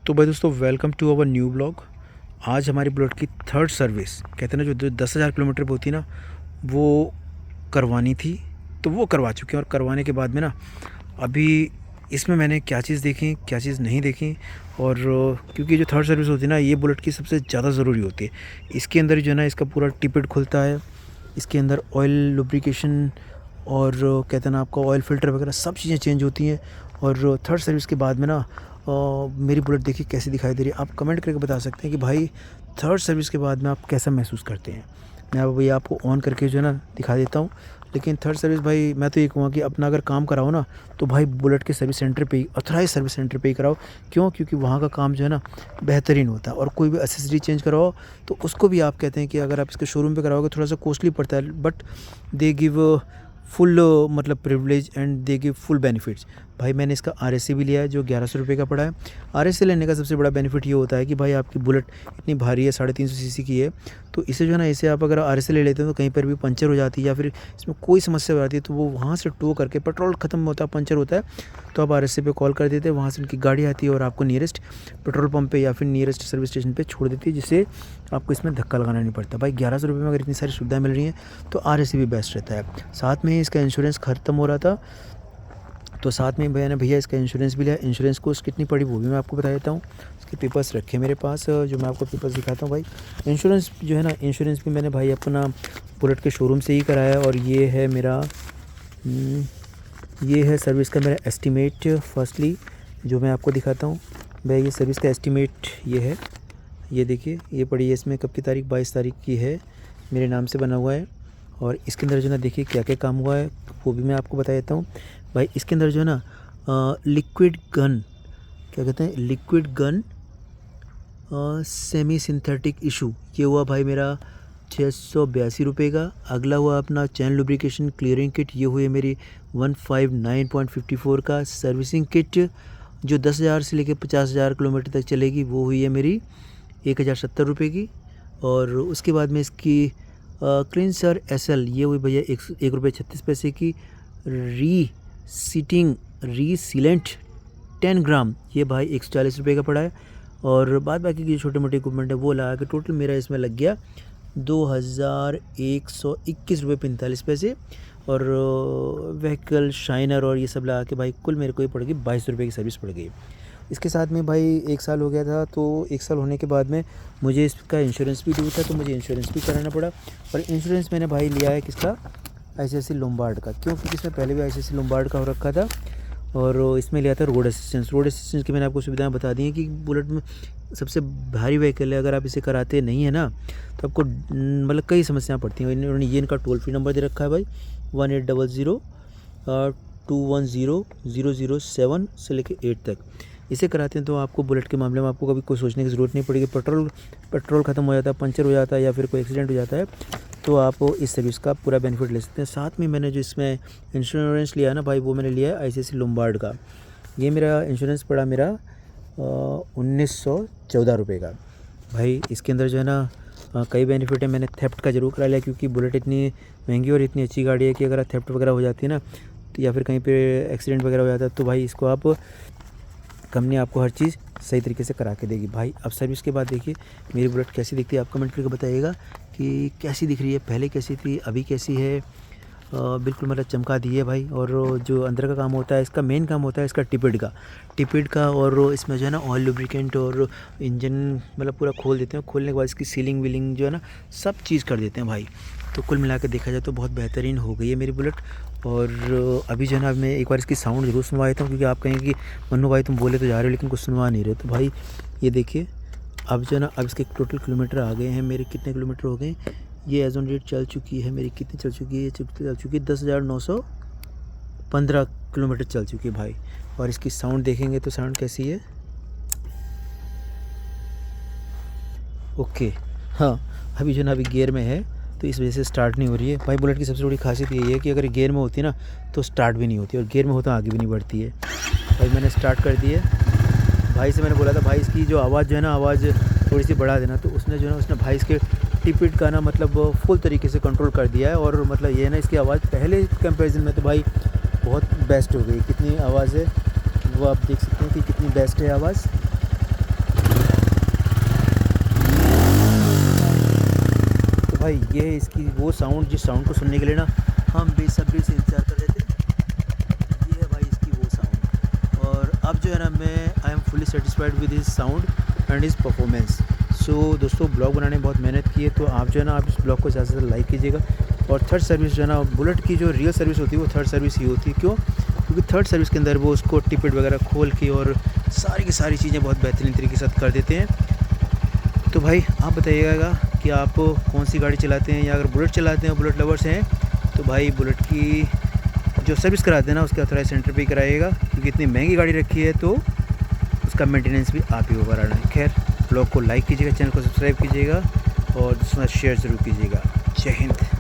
तो भाई दोस्तों, welcome to our new blog. आज हमारी बुलेट की थर्ड सर्विस, कहते हैं ना, जो 10,000 किलोमीटर पे होती है ना, वो करवानी थी। तो वो करवा चुके हैं, और करवाने के बाद में ना अभी इसमें मैंने क्या चीज़ देखी, क्या चीज़ नहीं देखी। और क्योंकि जो थर्ड सर्विस होती है ना, ये बुलेट की सबसे ज़्यादा ज़रूरी होती है। इसके अंदर जो है ना, इसका पूरा टिपिट खुलता है। इसके अंदर ऑयल लुब्रिकेशन और कहते हैं ना, आपका ऑयल फ़िल्टर वगैरह सब चीज़ें चेंज होती हैं। और थर्ड सर्विस के बाद में ना मेरी बुलेट देखिए कैसी दिखाई दे रही है। आप कमेंट करके बता सकते हैं कि भाई थर्ड सर्विस के बाद में आप कैसा महसूस करते हैं। मैं अब भैया आपको ऑन करके जो है ना दिखा देता हूँ। लेकिन थर्ड सर्विस भाई, मैं तो ये कहूँगा कि अपना अगर काम कराओ ना, तो भाई बुलेट के सर्विस सेंटर पे ही, ऑथराइज सर्विस सेंटर पे ही कराओ। क्यों? क्योंकि वहाँ का काम जो है ना बेहतरीन होता है। और कोई भी एसेसरी चेंज कराओ तो उसको भी आप कहते हैं कि अगर आप इसके शोरूम पे कराओगे थोड़ा सा कॉस्टली पड़ता है, बट दे गिव फुल मतलब privilege and they give full benefits. भाई मैंने इसका RSC भी लिया है, जो 1100 रुपये का पड़ा है। RSC लेने का सबसे बड़ा बेनिफिट ये होता है कि भाई आपकी बुलेट इतनी भारी है, 350 सीसी की है, तो इसे जो है ना, इसे आप अगर RSC ले लेते हैं तो कहीं पर भी पंचर हो जाती है या फिर इसमें कोई समस्या हो जाती है, तो वो वहाँ से टो करके, पेट्रोल ख़त्म होता है, पंचर होता है, तो आप RSC पे कॉल कर देते हैं, वहाँ से उनकी गाड़ी आती है और आपको नियरेस्ट पेट्रोल पंप पे या फिर नियरेस्ट सर्विस स्टेशन पे छोड़ देती है, जिससे आपको इसमें धक्का लगाना नहीं पड़ता। भाई 1100 रुपये में अगर इतनी सारी सुविधाएं मिल रही हैं तो RSC भी बेस्ट रहता है। साथ में ही इसका इंश्योरेंस ख़त्म हो रहा था, तो साथ में मैंने भैया इसका इंश्योरेंस भी लिया। इंश्योरेंस कॉस्ट कितनी पड़ी वो भी मैं आपको बता देता हूँ। इसके पेपर्स रखे मेरे पास, जो मैं आपको पेपर्स दिखाता हूँ। भाई इंश्योरेंस जो है ना, इंश्योरेंस भी मैंने भाई अपना बुलेट के शोरूम से ही कराया। और ये है मेरा ये है सर्विस का मेरा एस्टीमेट फर्स्टली, जो मैं आपको दिखाता हूँ। भाई ये सर्विस का एस्टीमेट ये है, ये देखिए, ये पड़ी है। इसमें कब की तारीख, 22 तारीख की है, मेरे नाम से बना हुआ है। और इसके अंदर जो है ना, देखिए क्या क्या काम हुआ है वो भी मैं आपको बता देता हूँ। भाई इसके अंदर जो है ना लिक्विड गन, क्या कहते हैं, liquid gun semi synthetic issue, ये हुआ भाई मेरा 682 रुपये का। अगला हुआ अपना चैन लुब्रिकेशन क्लियरिंग किट, ये हुई मेरी 159.54 का। सर्विसिंग किट जो 10,000 से लेकर 50,000 किलोमीटर तक चलेगी, वो हुई है मेरी 1,070 रुपये की। और उसके बाद में इसकी क्लींसर SL, ये हुई भैया 1 रुपये 36 पैसे की। रीसीलेंट 10 ग्राम, ये भाई 140 रुपये का पड़ा है। और बाद बाकी की छोटे मोटे इक्विपमेंट है वो लगा के टोटल मेरा इसमें लग गया 2,121 रुपये 45 पैसे। और व्हीकल शाइनर और ये सब लगा के भाई कुल मेरे को ये पड़ गई 22 रुपये की सर्विस पड़ गई। इसके साथ में भाई 1 साल हो गया था, तो 1 साल होने के बाद में मुझे इसका इंश्योरेंस भी ड्यू था, तो मुझे इंश्योरेंस भी कराना पड़ा। और इंश्योरेंस मैंने भाई लिया है किसका, ICICI लोम्बार्ड का। क्यों? क्योंकि इसमें पहले भी ICICI लोम्बार्ड का हो रखा था। और इसमें लिया था रोड असिस्टेंस। रोड असिस्टेंस की मैंने आपको सुविधाएं बता दी हैं कि बुलेट में सबसे भारी व्हीकल है, अगर आप इसे कराते नहीं है ना, तो आपको मतलब कई समस्याएं पड़ती हैं। इन्होंने ये इनका टोल फ्री नंबर दे रखा है भाई, 1800 210 007 से लेकर 8 तक। इसे कराते हैं तो आपको बुलेट के मामले में आपको कभी कोई सोचने की ज़रूरत नहीं पड़ेगी। पेट्रोल ख़त्म हो जाता है, पंचर हो जाता है या फिर कोई एक्सीडेंट हो जाता है, तो आप इस सर्विस का पूरा बेनिफिट ले सकते हैं। साथ में मैंने जो इसमें इंश्योरेंस लिया है ना भाई, वो मैंने लिया है ICICI लोम्बार्ड का। ये मेरा इंश्योरेंस पड़ा मेरा 1914 रुपये का। भाई इसके अंदर जो है ना कई बेनिफिट है। मैंने थेफ्ट का ज़रूर करा लिया, क्योंकि बुलेट इतनी महंगी और इतनी अच्छी गाड़ी है कि अगर थेफ्ट वगैरह हो जाती है ना, तो या फिर कहीं पे एक्सीडेंट वगैरह हो जाता है, तो भाई इसको आप, कंपनी आपको हर चीज़ सही तरीके से करा के देगी। भाई अब सर्विस के बाद देखिए मेरी बुलेट कैसी दिखती है, आप कमेंट करके बताइएगा कि कैसी दिख रही है, पहले कैसी थी, अभी कैसी है। बिल्कुल मतलब चमका दी है भाई। और जो अंदर का काम होता है, इसका मेन काम होता है इसका टिपिट का। और इसमें जो है ना ऑयल लुब्रिकेंट और इंजन मतलब पूरा खोल देते हैं। खोलने के बाद इसकी सीलिंग वीलिंग जो है ना सब चीज़ कर देते हैं भाई। तो कुल मिला के देखा जाए तो बहुत बेहतरीन हो गई है मेरी बुलेट। और अभी जो है ना, मैं एक बार इसकी साउंड ज़रूर सुनवा देता हूँ, क्योंकि आप कहेंगे कि मन्नू भाई तुम बोले तो जा रहे हो लेकिन कुछ सुनवा नहीं रहे। तो भाई ये देखिए, अब जो है ना, अब इसके टोटल किलोमीटर आ गए हैं मेरे। कितने किलोमीटर हो गए, ये एज ऑन डेट चल चुकी है मेरी, कितनी चल चुकी है, ये चल चुकी है 10,915 किलोमीटर चल चुकी है भाई। और इसकी साउंड देखेंगे तो साउंड कैसी है, ओके। हाँ, अभी जो ना अभी गियर में है, तो इस वजह से स्टार्ट नहीं हो रही है। भाई बुलेट की सबसे बड़ी खासियत यही है कि अगर गियर में होती है ना, तो स्टार्ट भी नहीं होती, और गियर में होता आगे भी नहीं बढ़ती है। भाई मैंने स्टार्ट कर दी है। भाई से मैंने बोला था भाई इसकी जो आवाज़ जो है ना, आवाज़ थोड़ी सी बढ़ा देना, तो उसने जो है ना, उसने भाई इसके टिपिट का ना मतलब फुल तरीके से कंट्रोल कर दिया है। और मतलब ये है ना, इसकी आवाज़ पहले कंपैरिजन में तो भाई बहुत बेस्ट हो गई। कितनी आवाज़ है वो आप देख सकते हैं कि कितनी बेस्ट है आवाज़। भाई ये है इसकी वो साउंड, जिस साउंड को सुनने के लिए ना हम बेसब्री से इंतज़ार कर रहे थे। ये है भाई इसकी वो साउंड, और अब जो है ना I am fully satisfied with his sound and his performance. So दोस्तों, ब्लॉग बनाने में बहुत मेहनत की है, तो आप जो है ना आप इस ब्लॉग को ज़्यादा से ज़्यादा लाइक कीजिएगा। और थर्ड सर्विस जो है ना, बुलेट की जो रियल सर्विस होती है वो थर्ड सर्विस ही होती है। क्यों? क्योंकि थर्ड सर्विस के अंदर वो उसको टिपिट वगैरह खोल के और सारी की सारी चीज़ें बहुत बेहतरीन तरीके से कर देते हैं। तो भाई आप बताइएगा कि आप कौन सी गाड़ी चलाते हैं, या अगर बुलेट चलाते हैं, बुलेट लवर्स हैं, तो भाई बुलेट की जो सर्विस कराते हैं ना उसके ऑथराइज सेंटर पे ही कराइएगा, क्योंकि इतनी महंगी गाड़ी रखी है तो उसका मेंटेनेंस भी आप ही को कराना है। खैर, ब्लॉग को लाइक कीजिएगा, चैनल को सब्सक्राइब कीजिएगा और दूसरा शेयर ज़रूर कीजिएगा। जय हिंद।